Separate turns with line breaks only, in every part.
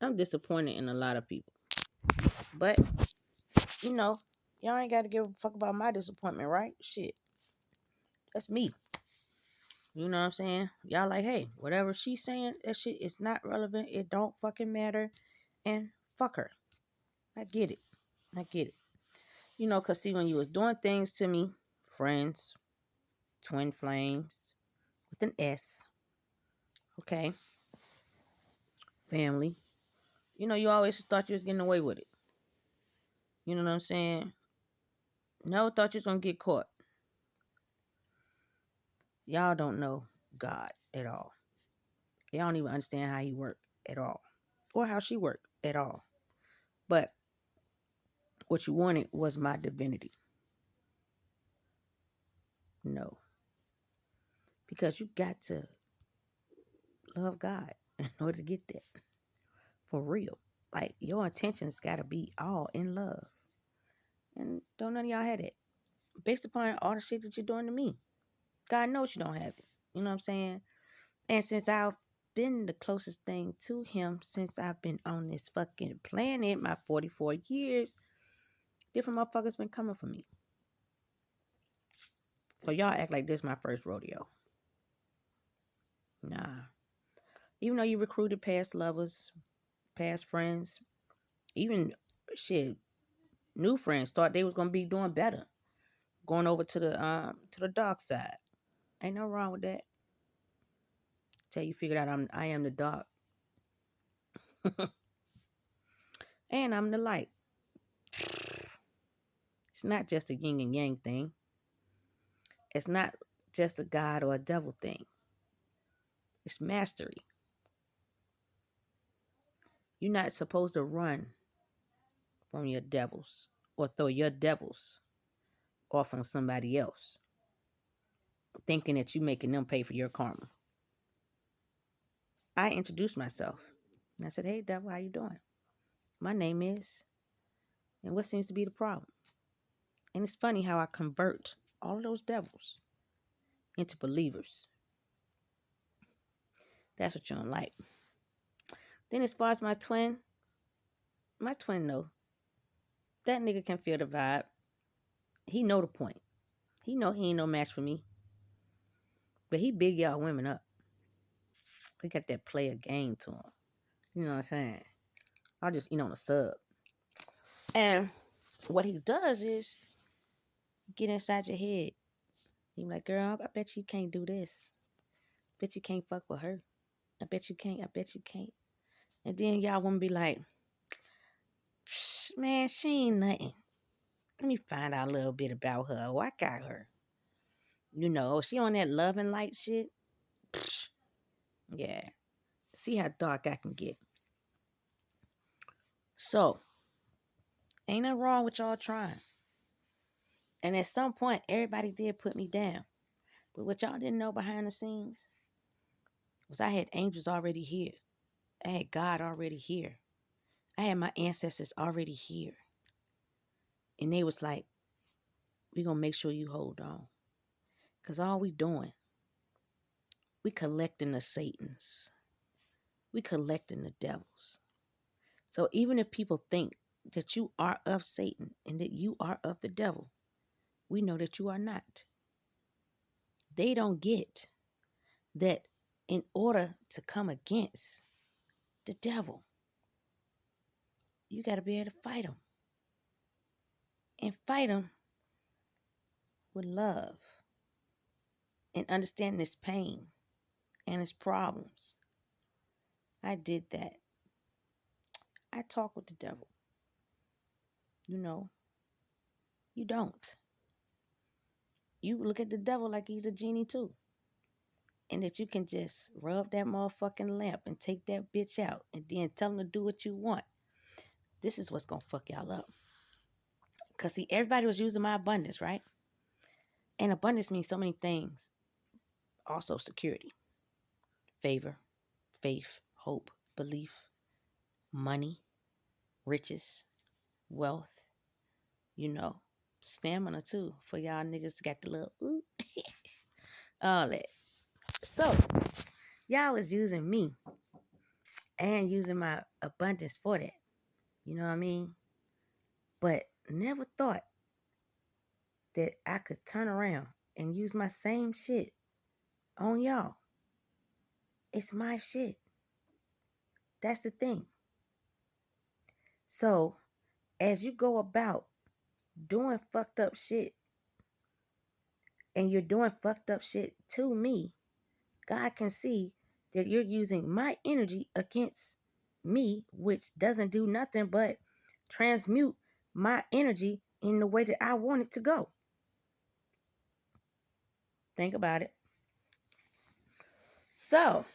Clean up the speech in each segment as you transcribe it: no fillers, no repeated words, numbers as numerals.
I'm disappointed in a lot of people. But, you know, y'all ain't got to give a fuck about my disappointment, right? Shit. That's me. You know what I'm saying? Y'all like, hey, whatever she's saying, that shit is not relevant. It don't fucking matter. And fuck her. I get it. I get it. You know, because see, when you was doing things to me, friends, twin flames, with an S, okay, family, you know, you always thought you was getting away with it. You know what I'm saying? Never thought you was going to get caught. Y'all don't know God at all. Y'all don't even understand how he worked at all. Or how she worked at all. But what you wanted was my divinity. No. Because you got to love God in order to get that. For real. Like, your intentions got to be all in love. And don't none of y'all have it. Based upon all the shit that you're doing to me. God knows you don't have it. You know what I'm saying? And since I've been the closest thing to him since I've been on this fucking planet, my 44 years, different motherfuckers been coming for me. So y'all act like this is my first rodeo. Nah. Even though you recruited past lovers, past friends, even shit, new friends thought they was gonna be doing better, going over to the dark side. Ain't no wrong with that. Till you figured out I am the dark, and I'm the light. It's not just a yin and yang thing. It's not just a God or a devil thing. It's mastery. You're not supposed to run from your devils or throw your devils off from somebody else, thinking that you're making them pay for your karma. I introduced myself. And I said, hey, devil, how you doing? My name is, and what seems to be the problem? And it's funny how I convert all of those devils into believers. That's what you don't like. Then as far as my twin know. That nigga can feel the vibe. He know the point. He know he ain't no match for me. But he big y'all women up. He got that player game to him. You know what I'm saying? I'll just eat on a sub. And what he does is get inside your head. He be like, girl, I bet you can't do this. Bet you can't fuck with her. I bet you can't. I bet you can't. And then y'all women be like, man, she ain't nothing. Let me find out a little bit about her. Oh, I got her. You know, she on that love and light shit. Yeah. See how dark I can get. So, ain't nothing wrong with y'all trying. And at some point, everybody did put me down. But what y'all didn't know behind the scenes was I had angels already here. I had God already here. I had my ancestors already here. And they was like, we going to make sure you hold on. Because all we doing, we collecting the Satans. We collecting the devils. So even if people think that you are of Satan and that you are of the devil, we know that you are not. They don't get that in order to come against the devil, you got to be able to fight him. And fight him with love and understanding his pain and his problems. I did that. I talk with the devil. You know, you don't. You look at the devil like he's a genie too. And that you can just rub that motherfucking lamp and take that bitch out and then tell him to do what you want. This is what's going to fuck y'all up. Because, see, everybody was using my abundance, right? And abundance means so many things. Also security, favor, faith, hope, belief, money, riches, wealth, you know, stamina too. For y'all niggas got the little ooh, all that. So, y'all was using me and using my abundance for that. You know what I mean? But never thought that I could turn around and use my same shit on y'all. It's my shit. That's the thing. So, as you go about doing fucked up shit, and you're doing fucked up shit to me, God can see that you're using my energy against me, which doesn't do nothing but transmute my energy in the way that I want it to go. Think about it. So,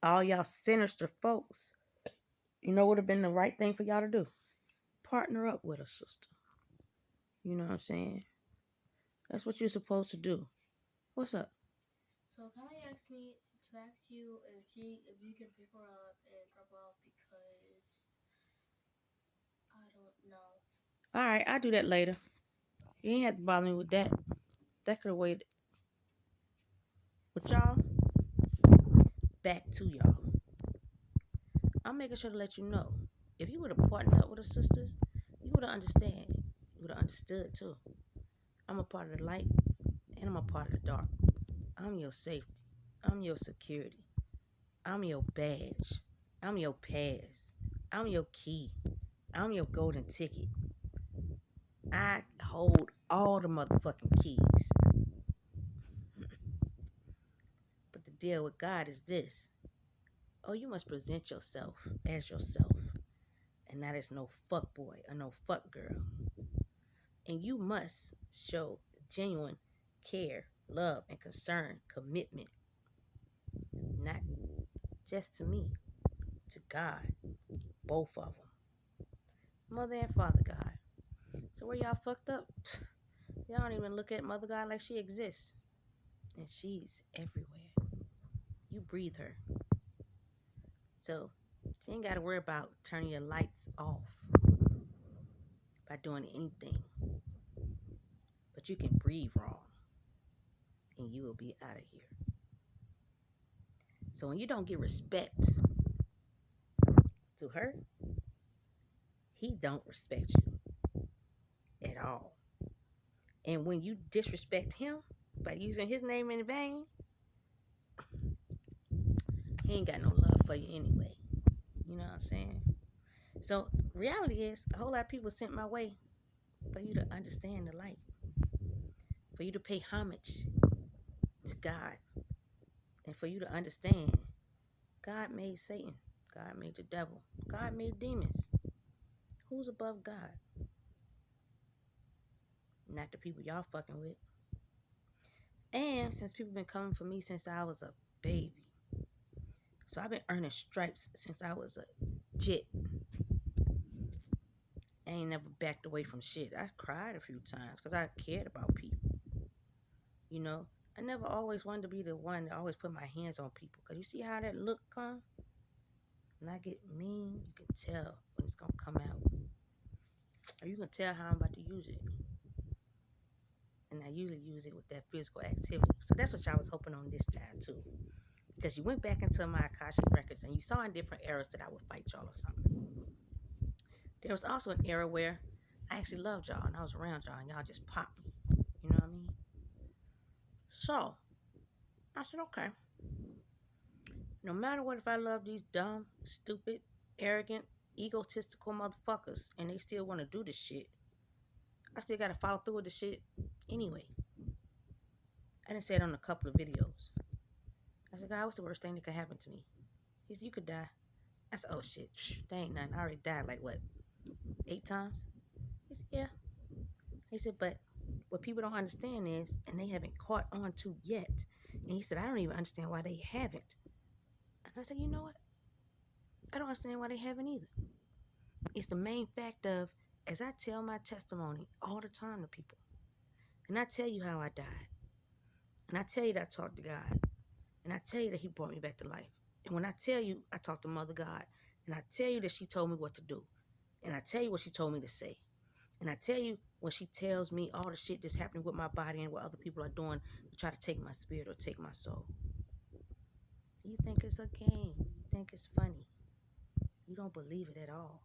all y'all sinister folks, you know what would have been the right thing for y'all to do? Partner up with a sister. You know what I'm saying? That's what you're supposed to do. What's up?
So Kelly asked me to ask you if you can pick her up and drop her off because I don't know.
All right, I'll do that later. You ain't have to bother me with that. That could have waited. But y'all, back to y'all. I'm making sure to let you know. If you would have partnered up with a sister, you would have understand. You would have understood too. I'm a part of the light and I'm a part of the dark. I'm your safety. I'm your security. I'm your badge. I'm your pass. I'm your key. I'm your golden ticket. I hold all the motherfucking keys. But the deal with God is this. Oh, you must present yourself as yourself. And not as no fuck boy or no fuck girl. And you must show genuine care, love, and concern, commitment. Not just to me, to God. Both of them. Mother and Father God. So where y'all fucked up? Y'all don't even look at Mother God like she exists. And she's everywhere. You breathe her. So she ain't got to worry about turning your lights off by doing anything. But you can breathe wrong. And you will be out of here. So when you don't give respect to her, he don't respect you at all. And when you disrespect him by using his name in vain, he ain't got no love for you anyway. You know what I'm saying? So reality is a whole lot of people sent my way for you to understand the light, for you to pay homage to God, and for you to understand God made Satan, God made the devil, God made demons. Who's above God? Not the people y'all fucking with. And since people been coming for me since I was a baby, so I've been earning stripes since I was a jit. I ain't never backed away from shit. I cried a few times because I cared about people. You know, I never always wanted to be the one that always put my hands on people. Because you see how that look come? When I get mean, you can tell when it's going to come out. Or you can tell how I'm about to use it. And I usually use it with that physical activity. So that's what y'all was hoping on this time too. Because you went back into my Akashic records and you saw in different eras that I would fight y'all or something. There was also an era where I actually loved y'all and I was around y'all and y'all just popped me. You know what I mean? So I said, okay. No matter what, if I love these dumb, stupid, arrogant, egotistical motherfuckers and they still want to do this shit, I still got to follow through with the shit anyway. I done said on a couple of videos. I said, God, what's the worst thing that could happen to me? He said, you could die. I said, oh shit, that ain't nothing. I already died like what, 8 times? He said, yeah. He said, but what people don't understand is, and they haven't caught on to yet. And he said, I don't even understand why they haven't. And I said, you know what? I don't understand why they haven't either. It's the main fact of, as I tell my testimony all the time to people, and I tell you how I died, and I tell you that I talked to God, and I tell you that he brought me back to life. And when I tell you I talked to Mother God, and I tell you that she told me what to do, and I tell you what she told me to say, and I tell you when she tells me all the shit that's happening with my body and what other people are doing to try to take my spirit or take my soul. You think it's a game. You think it's funny. You don't believe it at all.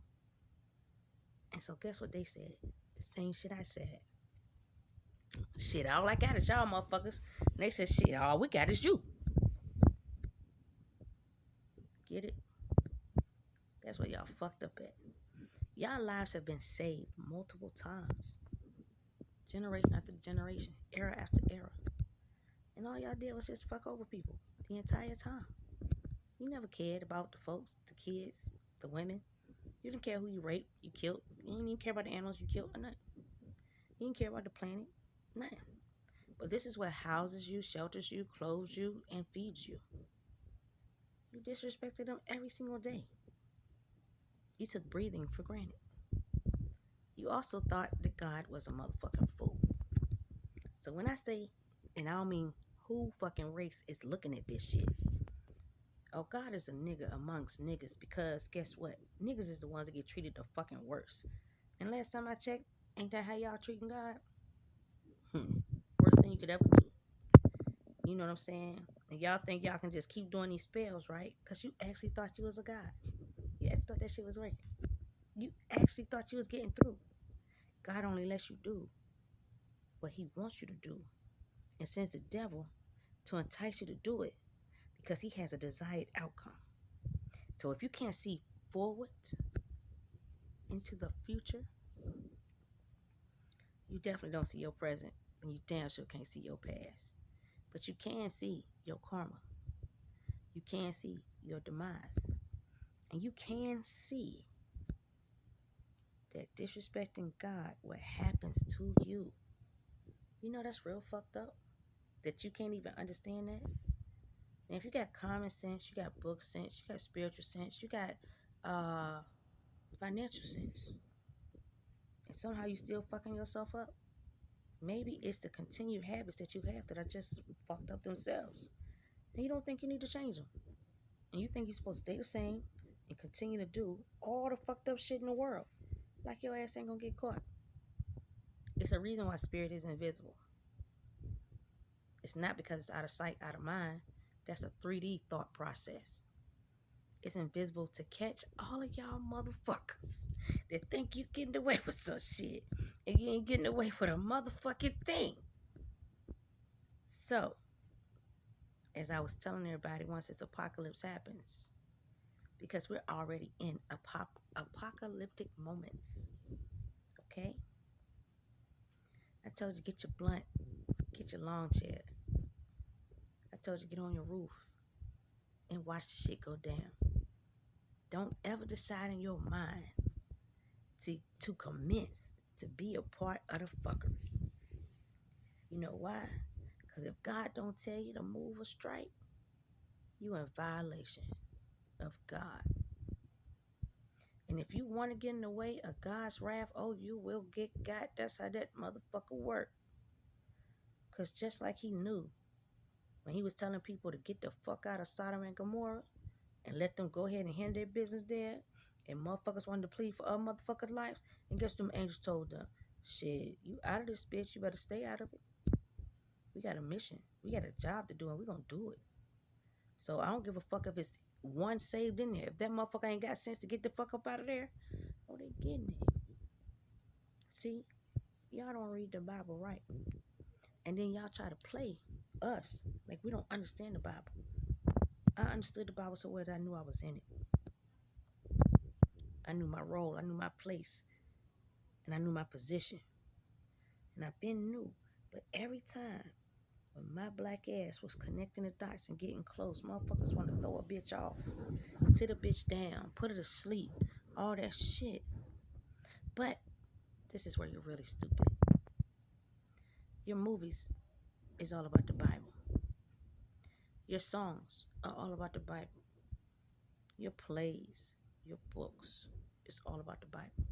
And so guess what they said? The same shit I said. Shit, all I got is y'all motherfuckers. And they said, shit, all we got is you. Get it? That's where y'all fucked up at. Y'all lives have been saved multiple times. Generation after generation. Era after era. And all y'all did was just fuck over people the entire time. You never cared about the folks, the kids, the women. You didn't care who you raped, you killed. You didn't even care about the animals you killed or nothing. You didn't care about the planet. Nothing. But this is what houses you, shelters you, clothes you, and feeds you. You disrespected them every single day. You took breathing for granted. You also thought that God was a motherfucking fool. So when I say, and I don't mean who fucking race is looking at this shit. Oh, God is a nigga amongst niggas because guess what? Niggas is the ones that get treated the fucking worst. And last time I checked, ain't that how y'all treating God? Worst thing you could ever do. You know what I'm saying? And y'all think y'all can just keep doing these spells, right? Because you actually thought you was a God. You actually thought that shit was working. You actually thought you was getting through. God only lets you do what he wants you to do and sends the devil to entice you to do it because he has a desired outcome. So if you can't see forward into the future, you definitely don't see your present and you damn sure can't see your past. But you can see your karma. You can see your demise. And you can see that disrespecting God, what happens to you. You know that's real fucked up. That you can't even understand that. And if you got common sense, you got book sense, you got spiritual sense, you got financial sense, and somehow you still fucking yourself up, maybe it's the continued habits that you have that are just fucked up themselves. And you don't think you need to change them. And you think you're supposed to stay the same and continue to do all the fucked up shit in the world. Like your ass ain't gonna get caught. It's a reason why spirit is invisible. It's not because it's out of sight, out of mind. That's a 3D thought process. It's invisible to catch all of y'all motherfuckers that think you getting away with some shit. And you ain't getting away with a motherfucking thing. So, as I was telling everybody, once this apocalypse happens, because we're already in apocalyptic moments. Okay? I told you get your blunt, get your lawn chair. I told you get on your roof and watch the shit go down. Don't ever decide in your mind to commence to be a part of the fuckery. You know why? Because if God don't tell you to move or strike, you in violation of God. And if you want to get in the way of God's wrath, oh, you will get got. That's how that motherfucker work. Because just like he knew when he was telling people to get the fuck out of Sodom and Gomorrah and let them go ahead and handle their business there, and motherfuckers wanted to plead for other motherfuckers' lives, and guess them angels told them, shit, you out of this bitch, you better stay out of it. We got a mission. We got a job to do, and we gonna do it. So I don't give a fuck if it's one saved in there. If that motherfucker ain't got sense to get the fuck up out of there, oh, they getting it. See, y'all don't read the Bible right. And then y'all try to play us like we don't understand the Bible. I understood the Bible so well that I knew I was in it. I knew my role, I knew my place, and I knew my position. And I've been new. But every time when my black ass was connecting the dots and getting close, motherfuckers want to throw a bitch off, sit a bitch down, put her to sleep, all that shit. But this is where you're really stupid. Your movies is all about the Bible. Your songs are all about the Bible. Your plays, your books, it's all about the Bible.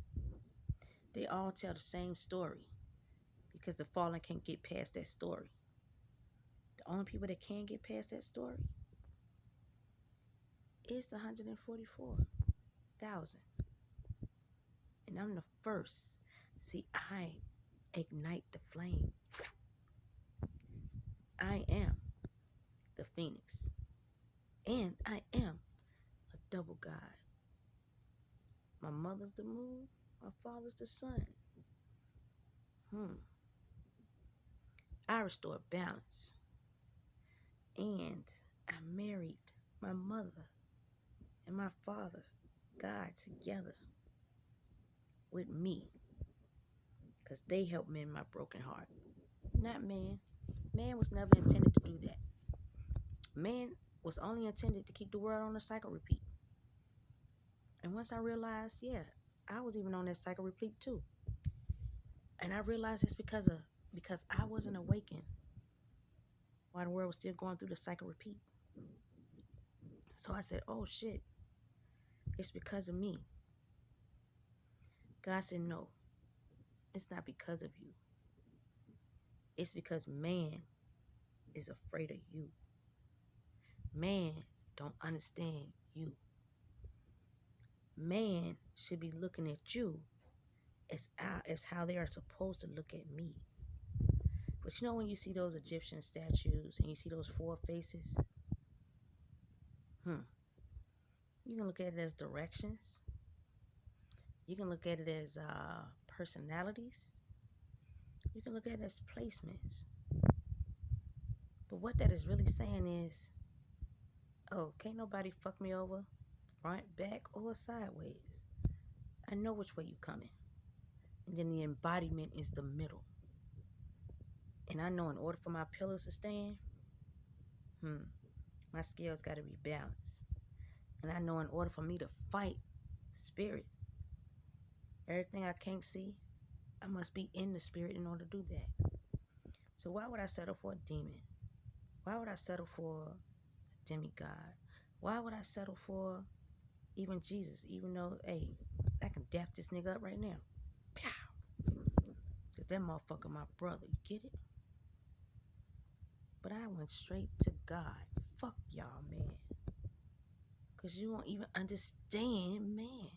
They all tell the same story because the fallen can't get past that story. The only people that can get past that story is the 144,000. And I'm the first. See, I ignite the flame. I am the phoenix. And I am a double God. My mother's the moon, my father's the sun. I restored balance. And I married my mother and my father, God, together with me. Because they helped mend my broken heart. Not man. Man was never intended to do that. Man was only intended to keep the world on a cycle repeat. And once I realized, yeah, I was even on that cycle repeat too. And I realized it's because I wasn't awakened while the world was still going through the cycle repeat. So I said, oh shit, it's because of me. God said, no, it's not because of you. It's because man is afraid of you. Man don't understand you. Man should be looking at you as how they are supposed to look at me. But you know when you see those Egyptian statues and you see those four faces, you can look at it as directions. You can look at it as personalities. You can look at it as placements. But what that is really saying is, oh, can't nobody fuck me over, front, back, or sideways. I know which way you coming. And then the embodiment is the middle. And I know in order for my pillars to stand, my scales got to be balanced. And I know in order for me to fight spirit, everything I can't see, I must be in the spirit in order to do that. So why would I settle for a demon? Why would I settle for a demigod? Why would I settle for even Jesus? Even though, hey, I can dap this nigga up right now. Pow! Cause that motherfucker my brother, you get it? But I went straight to God. Fuck y'all, man. Cause you won't even understand, man.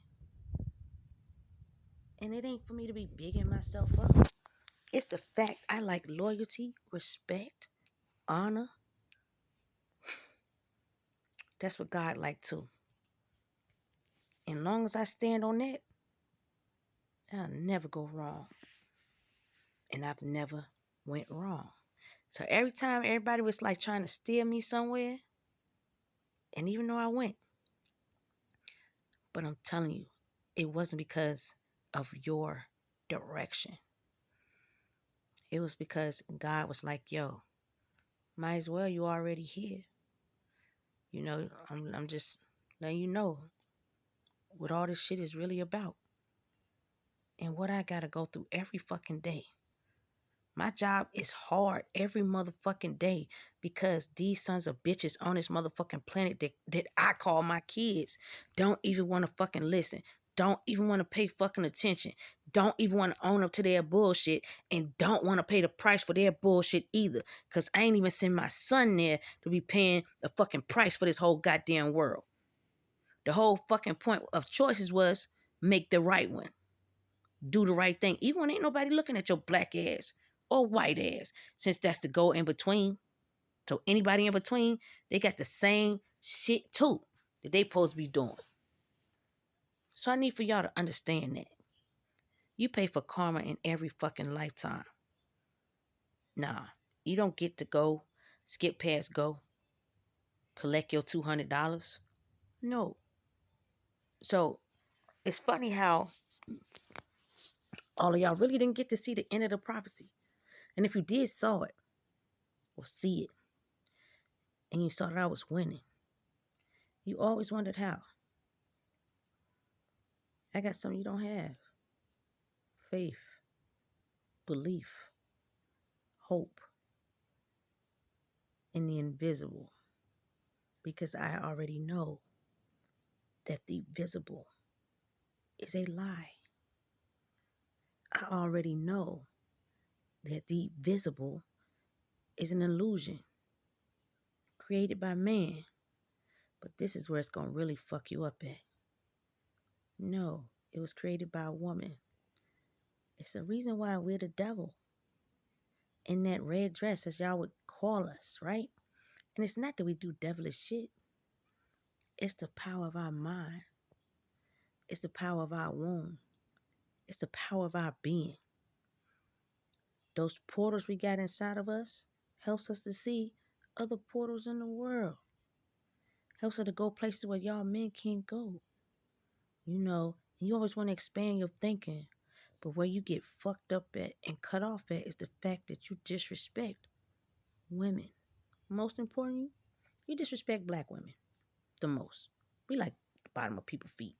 And it ain't for me to be bigging myself up. It's the fact I like loyalty, respect, honor. That's what God like too. And long as I stand on that, I'll never go wrong. And I've never went wrong. So every time everybody was like trying to steer me somewhere, and even though I went, but I'm telling you, it wasn't because of your direction. It was because God was like, yo, might as well, you already here. You know, I'm just letting you know what all this shit is really about. And what I gotta go through every fucking day. My job is hard every motherfucking day because these sons of bitches on this motherfucking planet that I call my kids don't even want to fucking listen. Don't even want to pay fucking attention. Don't even want to own up to their bullshit and don't want to pay the price for their bullshit either. Because I ain't even send my son there to be paying the fucking price for this whole goddamn world. The whole fucking point of choices was make the right one. Do the right thing. Even when ain't nobody looking at your black ass or white ass, since that's the go in between. So anybody in between, they got the same shit too that they supposed to be doing. So I need for y'all to understand that. You pay for karma in every fucking lifetime. Nah, you don't get to go, skip past go, collect your $200. No. So it's funny how all of y'all really didn't get to see the end of the prophecy. And if you did saw it or see it, and you saw that I was winning, you always wondered how. I got something you don't have. Faith, belief, hope in the invisible. Because I already know that the visible is a lie. I already know that the visible is an illusion created by man. But this is where it's going to really fuck you up at. No, it was created by a woman. It's the reason why we're the devil. In that red dress, as y'all would call us, right? And it's not that we do devilish shit. It's the power of our mind. It's the power of our womb. It's the power of our being. Those portals we got inside of us helps us to see other portals in the world. Helps us to go places where y'all men can't go. You always want to expand your thinking. But where you get fucked up at and cut off at is the fact that you disrespect women. Most importantly, you disrespect black women the most. We like the bottom of people's feet.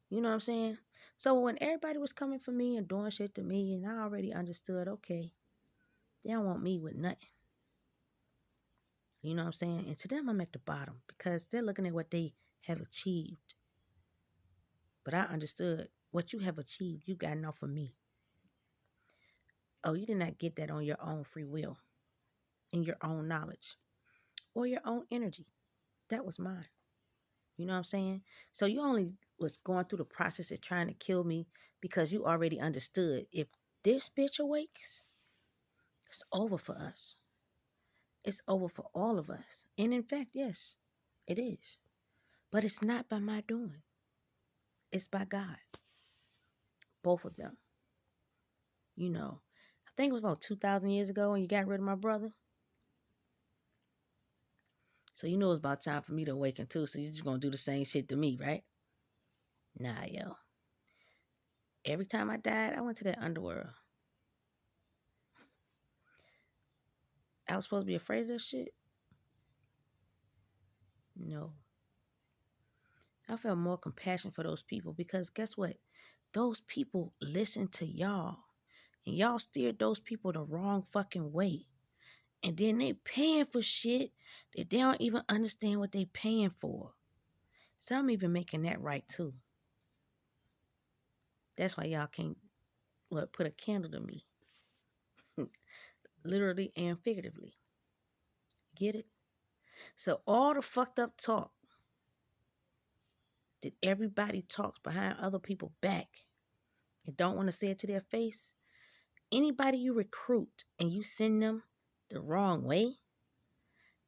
You know what I'm saying? So when everybody was coming for me and doing shit to me, and I already understood, okay, they don't want me with nothing. You know what I'm saying? And to them, I'm at the bottom because they're looking at what they have achieved. But I understood what you have achieved, you got enough for me. Oh, you did not get that on your own free will, in your own knowledge, or your own energy. That was mine. You know what I'm saying? So you only was going through the process of trying to kill me because you already understood if this bitch awakes, it's over for us. It's over for all of us. And in fact, yes, it is. But it's not by my doing. It's by God. Both of them. I think it was about 2,000 years ago when you got rid of my brother. So it was about time for me to awaken too. So you're just going to do the same shit to me, right? Nah, yo. Every time I died, I went to that underworld. I was supposed to be afraid of that shit? No. I felt more compassion for those people because guess what? Those people listened to y'all. And y'all steered those people the wrong fucking way. And then they paying for shit that they don't even understand what they paying for. Some even making that right too. That's why y'all can't put a candle to me. Literally and figuratively. Get it? So all the fucked up talk that everybody talks behind other people's back and don't want to say it to their face, anybody you recruit and you send them the wrong way,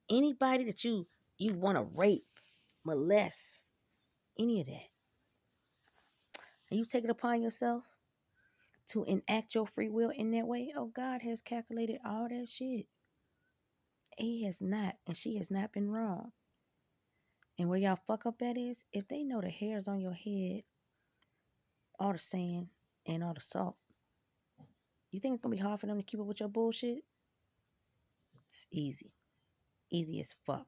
anybody that you want to rape, molest, any of that, and you take it upon yourself to enact your free will in that way, oh, God has calculated all that shit. He has not, and she has not been wrong. And where y'all fuck up at is, if they know the hairs on your head, all the sand, and all the salt, you think it's going to be hard for them to keep up with your bullshit? It's easy. Easy as fuck.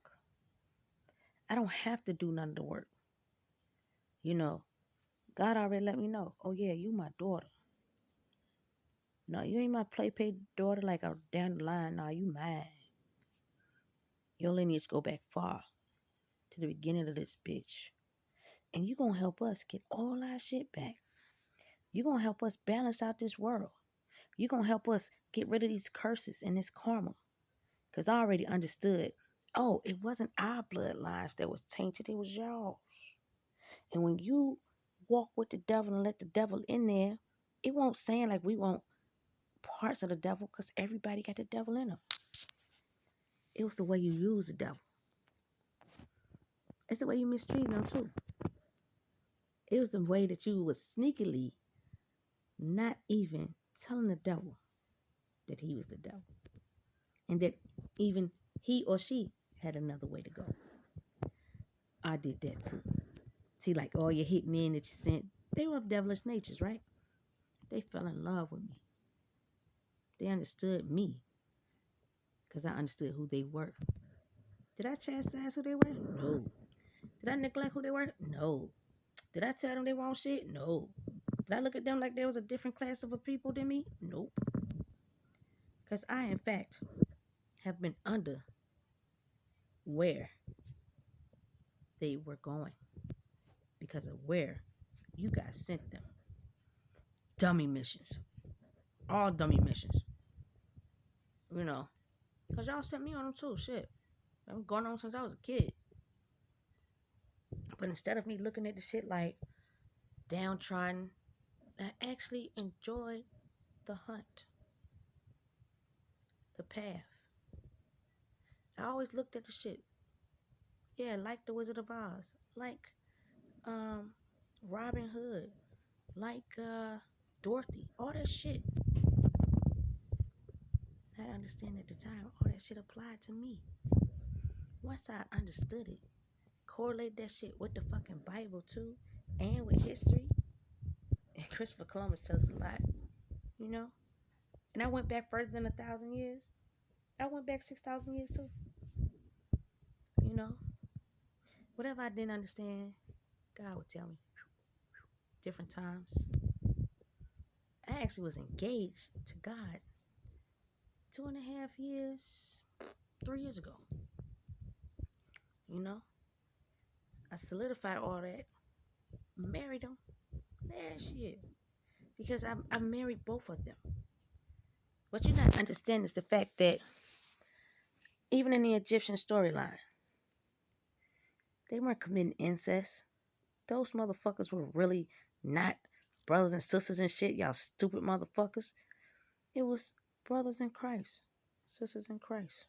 I don't have to do none of the work. God already let me know. Oh, yeah, you my daughter. No, you ain't my play daughter like down the line. No, you mine. Your lineage go back far to the beginning of this bitch. And you gonna help us get all our shit back. You gonna help us balance out this world. You gonna help us get rid of these curses and this karma. Because I already understood, oh, it wasn't our bloodlines that was tainted. It was y'all. And when you walk with the devil and let the devil in there, it won't sound like we want parts of the devil because everybody got the devil in them. It was the way you use the devil. It's the way you mistreat them too. It was the way that you was sneakily not even telling the devil that he was the devil. And that even he or she had another way to go. I did that too. See, like all your hit men that you sent, they were of devilish natures, right? They fell in love with me. They understood me because I understood who they were. Did I chastise who they were? No. Did I neglect who they were? No. Did I tell them they wrong shit? No. Did I look at them like there was a different class of a people than me? Nope. Because I, in fact, have been under where they were going because of where you guys sent them. Dummy missions. All dummy missions. Because y'all sent me on them too. Shit. I've been going on since I was a kid. But instead of me looking at the shit like downtrodden, I actually enjoyed the hunt, the path. I always looked at the shit. Yeah, like the Wizard of Oz. like Robin Hood, like Dorothy, all that shit. I didn't understand at the time. All that shit applied to me. Once I understood it, correlate that shit with the fucking Bible too, and with history. And Christopher Columbus tells a lot, you know. And I went back further than 1,000 years. I went back 6,000 years too. You know, whatever I didn't understand, God would tell me. Different times. I actually was engaged to God 2.5 years, 3 years ago. You know, I solidified all that, married him last year because I married both of them. What you're not understanding is the fact that even in the Egyptian storyline, they weren't committing incest. Those motherfuckers were really not brothers and sisters and shit, y'all stupid motherfuckers. It was brothers in Christ, sisters in Christ.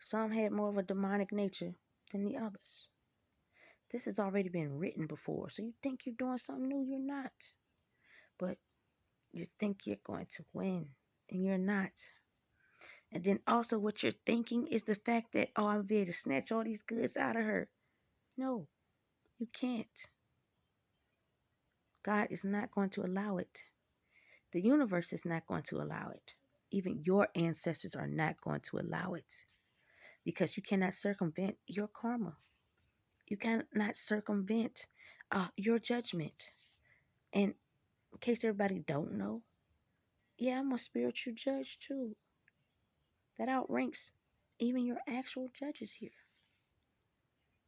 Some had more of a demonic nature than the others. This has already been written before, so you think you're doing something new, you're not. But you think you're going to win, and you're not. And then also what you're thinking is the fact that, oh, I'll be able to snatch all these goods out of her. No, you can't. God is not going to allow it. The universe is not going to allow it. Even your ancestors are not going to allow it. Because you cannot circumvent your karma. You cannot circumvent your judgment. And in case everybody don't know, yeah, I'm a spiritual judge too. That outranks even your actual judges here.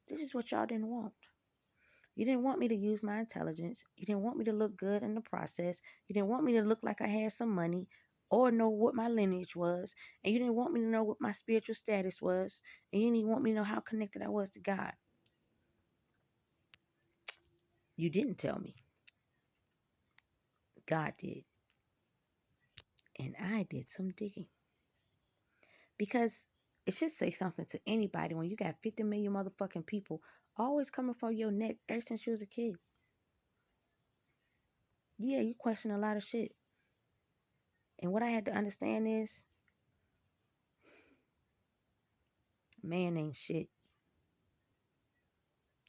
This is what y'all didn't want. You didn't want me to use my intelligence. You didn't want me to look good in the process. You didn't want me to look like I had some money or know what my lineage was. And you didn't want me to know what my spiritual status was. And you didn't want me to know how connected I was to God. You didn't tell me. God did. And I did some digging. Because it should say something to anybody when you got 50 million motherfucking people always coming for your neck ever since you was a kid. Yeah, you question a lot of shit. And what I had to understand is, man ain't shit.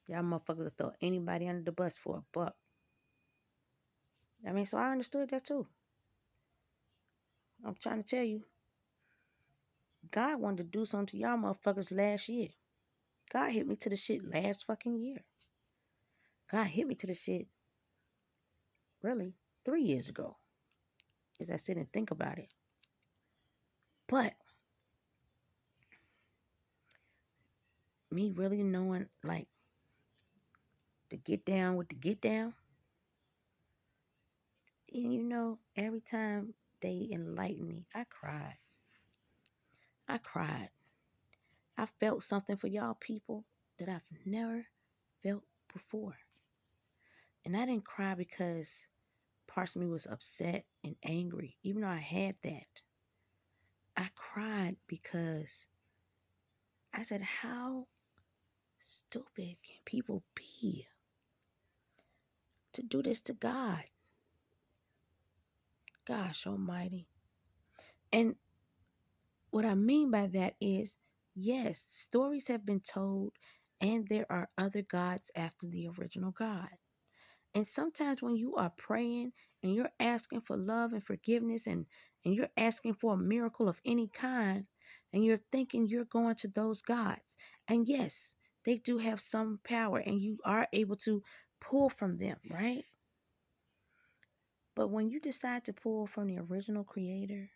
Y'all motherfuckers will throw anybody under the bus for a buck. I mean, so I understood that too. I'm trying to tell you, God wanted to do something to y'all motherfuckers last year. God hit me to the shit last fucking year. God hit me to the shit, really, 3 years ago. As I sit and think about it. But me really knowing, like, to get down with the get down, and you know, every time they enlightened me, I cried. I cried. I felt something for y'all people that I've never felt before. And I didn't cry because parts of me was upset and angry, even though I had that. I cried because I said, how stupid can people be to do this to God? Gosh almighty. And what I mean by that is, yes, stories have been told, and there are other gods after the original God. And sometimes when you are praying and you're asking for love and forgiveness and you're asking for a miracle of any kind, and you're thinking you're going to those gods. And yes, they do have some power and you are able to pull from them, right? But when you decide to pull from the original creator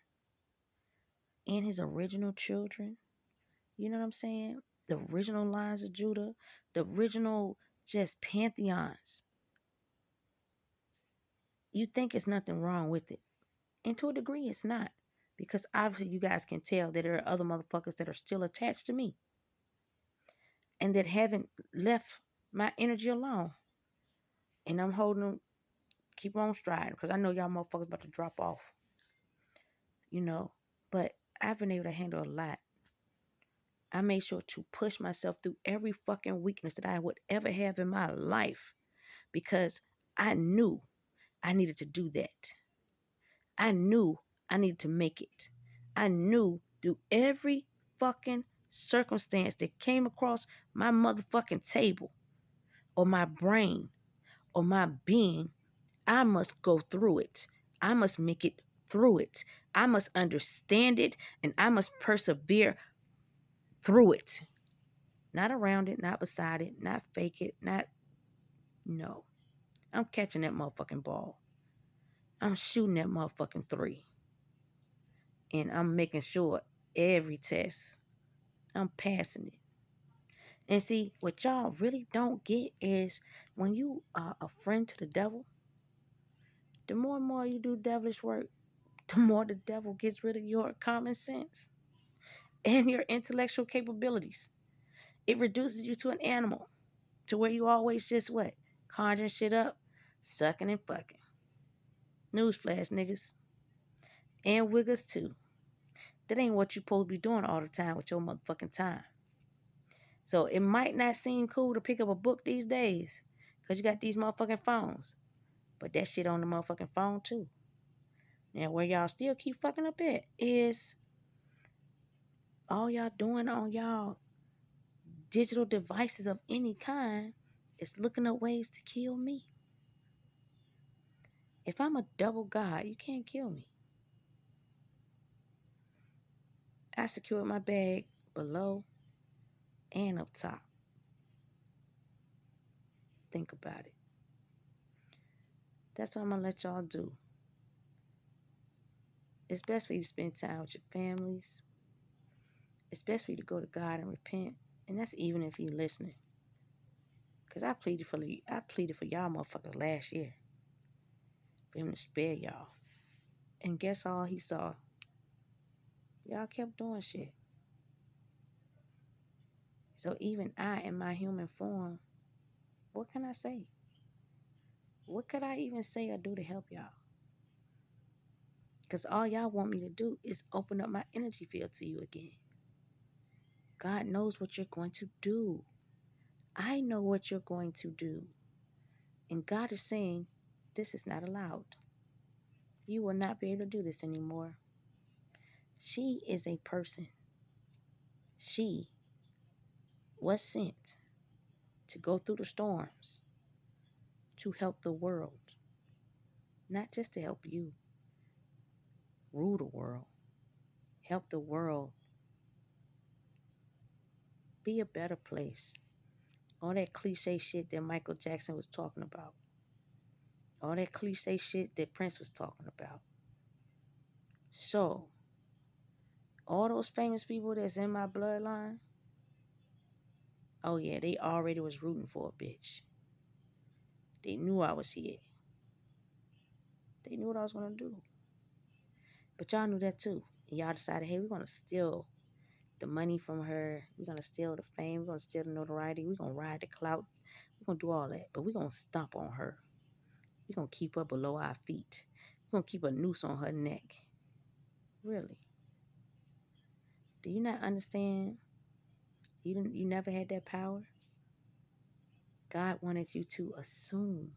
and his original children, you know what I'm saying? The original lines of Judah, the original just pantheons, you think it's nothing wrong with it. And to a degree, it's not. Because obviously, you guys can tell that there are other motherfuckers that are still attached to me and that haven't left my energy alone. And I'm holding them, keep on striding because I know y'all motherfuckers about to drop off, you know. But I've been able to handle a lot. I made sure to push myself through every fucking weakness that I would ever have in my life because I knew I needed to do that. I knew I needed to make it. I knew through every fucking circumstance that came across my motherfucking table or my brain or my being, I must go through it. I must make it through it. I must understand it and I must persevere through it. Not around it, not beside it, not fake it, not, no. I'm catching that motherfucking ball. I'm shooting that motherfucking three. And I'm making sure every test, I'm passing it. And see, what y'all really don't get is when you are a friend to the devil, the more and more you do devilish work, the more the devil gets rid of your common sense and your intellectual capabilities. It reduces you to an animal, to where you always just what? Conjuring shit up, sucking and fucking. Newsflash, niggas. And wiggers too. That ain't what you supposed to be doing all the time with your motherfucking time. So it might not seem cool to pick up a book these days because you got these motherfucking phones. But that shit on the motherfucking phone too. Now where y'all still keep fucking up at is all y'all doing on y'all digital devices of any kind is looking up ways to kill me. If I'm a double God, you can't kill me. I secured my bag below and up top. Think about it. That's what I'm going to let y'all do. It's best for you to spend time with your families. It's best for you to go to God and repent. And that's even if you're listening. Because I pleaded for y'all motherfuckers last year. For him to spare y'all. And guess all he saw? Y'all kept doing shit. So even I, in my human form, what can I say? What could I even say or do to help y'all? Because all y'all want me to do is open up my energy field to you again. God knows what you're going to do. I know what you're going to do. And God is saying, this is not allowed. You will not be able to do this anymore. She is a person. She was sent to go through the storms, to help the world, not just to help you rule the world, help the world be a better place. All that cliche shit that Michael Jackson was talking about, all that cliche shit that Prince was talking about. So, all those famous people that's in my bloodline, oh yeah, they already was rooting for a bitch. They knew I was here. They knew what I was going to do. But y'all knew that too. And y'all decided, hey, we're going to steal the money from her. We're going to steal the fame. We're going to steal the notoriety. We're going to ride the clout. We're going to do all that. But we're going to stomp on her. We're going to keep her below our feet. We're going to keep a noose on her neck. Really? Do you not understand? You never had that power? God wanted you to assume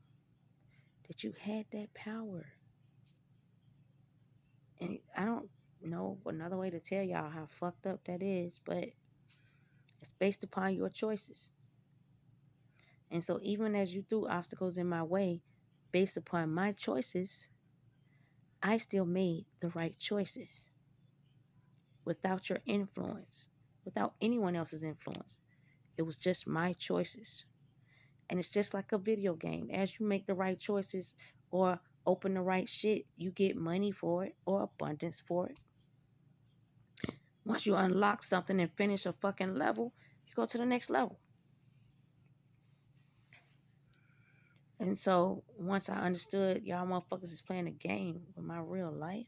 that you had that power. And I don't know another way to tell y'all how fucked up that is, but it's based upon your choices. And so even as you threw obstacles in my way, based upon my choices, I still made the right choices without your influence, without anyone else's influence. It was just my choices. And it's just like a video game. As you make the right choices or open the right shit, you get money for it or abundance for it. Once you unlock something and finish a fucking level, you go to the next level. And so once I understood y'all motherfuckers is playing a game with my real life,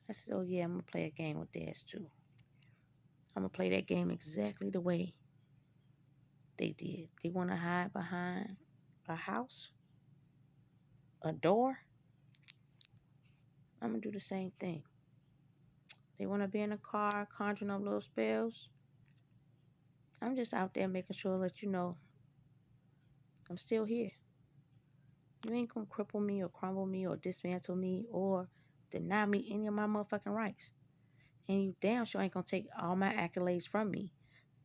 I said, oh yeah, I'm going to play a game with theirs too. I'm going to play that game exactly the way they did. They want to hide behind a house, a door. I'm going to do the same thing. They want to be in a car conjuring up little spells. I'm just out there making sure that you know I'm still here. You ain't gonna cripple me or crumble me or dismantle me or deny me any of my motherfucking rights. And you damn sure ain't gonna take all my accolades from me.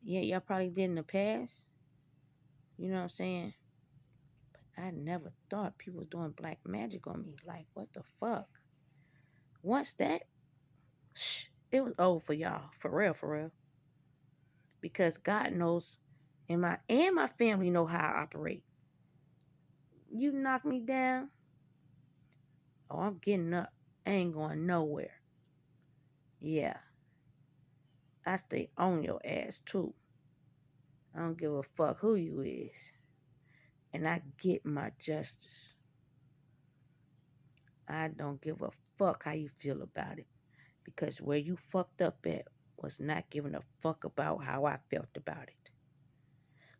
Yeah, y'all probably did in the past. You know what I'm saying? But I never thought people were doing black magic on me. Like, what the fuck? Once that, it was over for y'all. For real, for real. Because God knows and my family know how I operate. You knock me down, oh, I'm getting up. I ain't going nowhere. Yeah, I stay on your ass too. I don't give a fuck who you is. And I get my justice. I don't give a fuck how you feel about it. Because where you fucked up at was not giving a fuck about how I felt about it.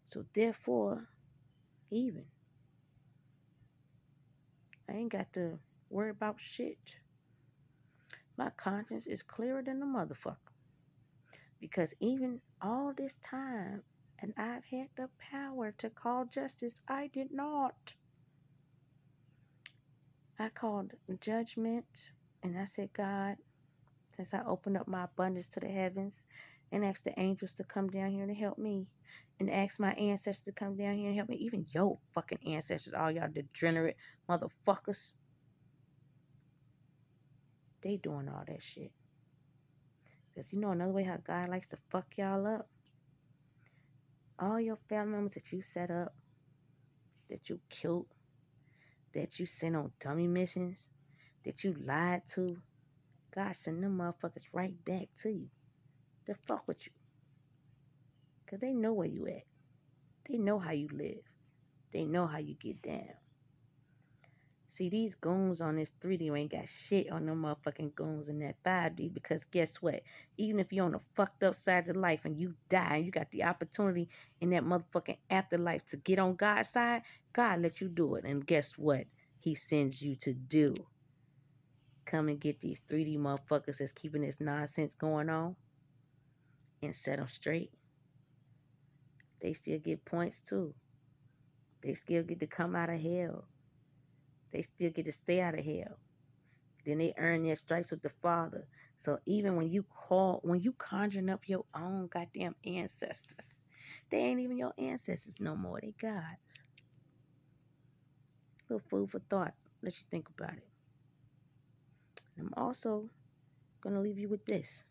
So therefore, even, I ain't got to worry about shit. My conscience is clearer than the motherfucker. Because even all this time, and I've had the power to call justice, I did not. I called judgment, and I said, God, since I opened up my abundance to the heavens and asked the angels to come down here and help me, and asked my ancestors to come down here and help me, even your fucking ancestors, all y'all degenerate motherfuckers, they doing all that shit. Because you know another way how God likes to fuck y'all up? All your family members that you set up, that you killed, that you sent on dummy missions, that you lied to, God send them motherfuckers right back to you to fuck with you. Because they know where you at. They know how you live. They know how you get down. See, these goons on this 3D ain't got shit on them motherfucking goons in that 5D, because guess what? Even if you're on the fucked up side of life and you die and you got the opportunity in that motherfucking afterlife to get on God's side, God let you do it. And guess what? He sends you to do. Come and get these 3D motherfuckers that's keeping this nonsense going on and set them straight. They still get points too. They still get to come out of hell. They still get to stay out of hell. Then they earn their stripes with the Father. So even when you conjuring up your own goddamn ancestors, they ain't even your ancestors no more. They God. Little food for thought. Let you think about it. And I'm also gonna leave you with this.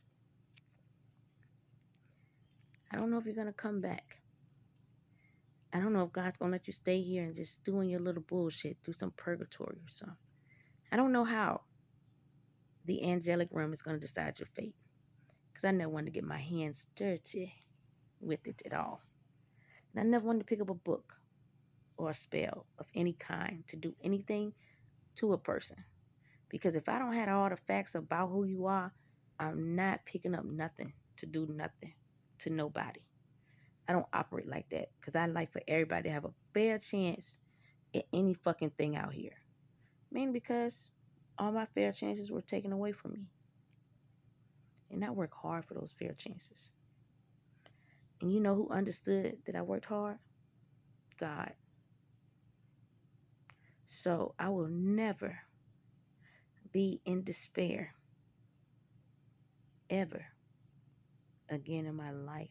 I don't know if you're gonna come back. I don't know if God's gonna let you stay here and just doing your little bullshit, do some purgatory or something. I don't know how the angelic realm is gonna decide your fate. Because I never wanted to get my hands dirty with it at all. And I never wanted to pick up a book or a spell of any kind to do anything to a person. Because if I don't have all the facts about who you are, I'm not picking up nothing to do nothing to nobody. I don't operate like that, because I like for everybody to have a fair chance at any fucking thing out here. Mainly because all my fair chances were taken away from me. And I work hard for those fair chances. And you know who understood that I worked hard? God. So I will never be in despair ever again in my life,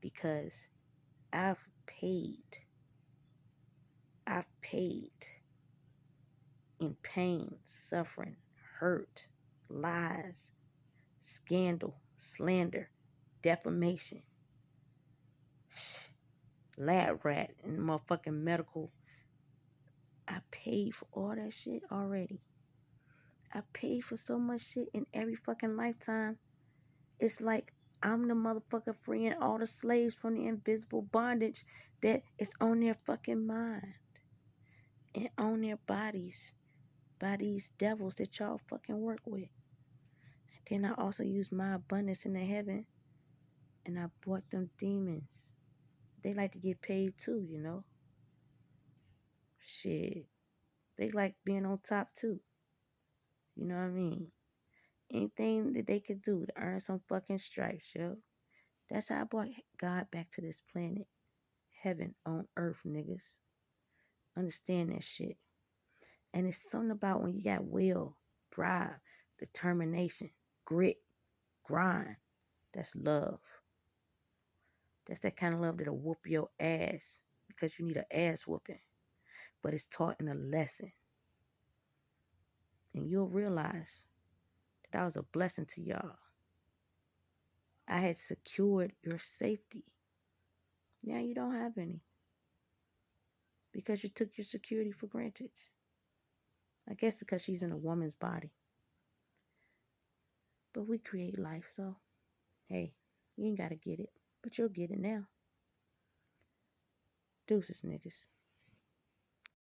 because I've paid in pain, suffering, hurt, lies, scandal, slander, defamation, lab rat, and motherfucking medical. I paid for all that shit already. I paid for so much shit in every fucking lifetime. It's like I'm the motherfucker freeing all the slaves from the invisible bondage that is on their fucking mind and on their bodies by these devils that y'all fucking work with. And then I also use my abundance in the heaven and I bought them demons. They like to get paid too, you know. Shit. They like being on top too. You know what I mean? Anything that they could do to earn some fucking stripes, yo. That's how I brought God back to this planet. Heaven on earth, niggas. Understand that shit. And it's something about when you got will, drive, determination, grit, grind. That's love. That's that kind of love that'll whoop your ass because you need an ass whooping. But it's taught in a lesson. And you'll realize that I was a blessing to y'all. I had secured your safety. Now you don't have any because you took your security for granted. I guess because she's in a woman's body. But we create life, so hey, you ain't gotta get it, but you'll get it now. Deuces, niggas.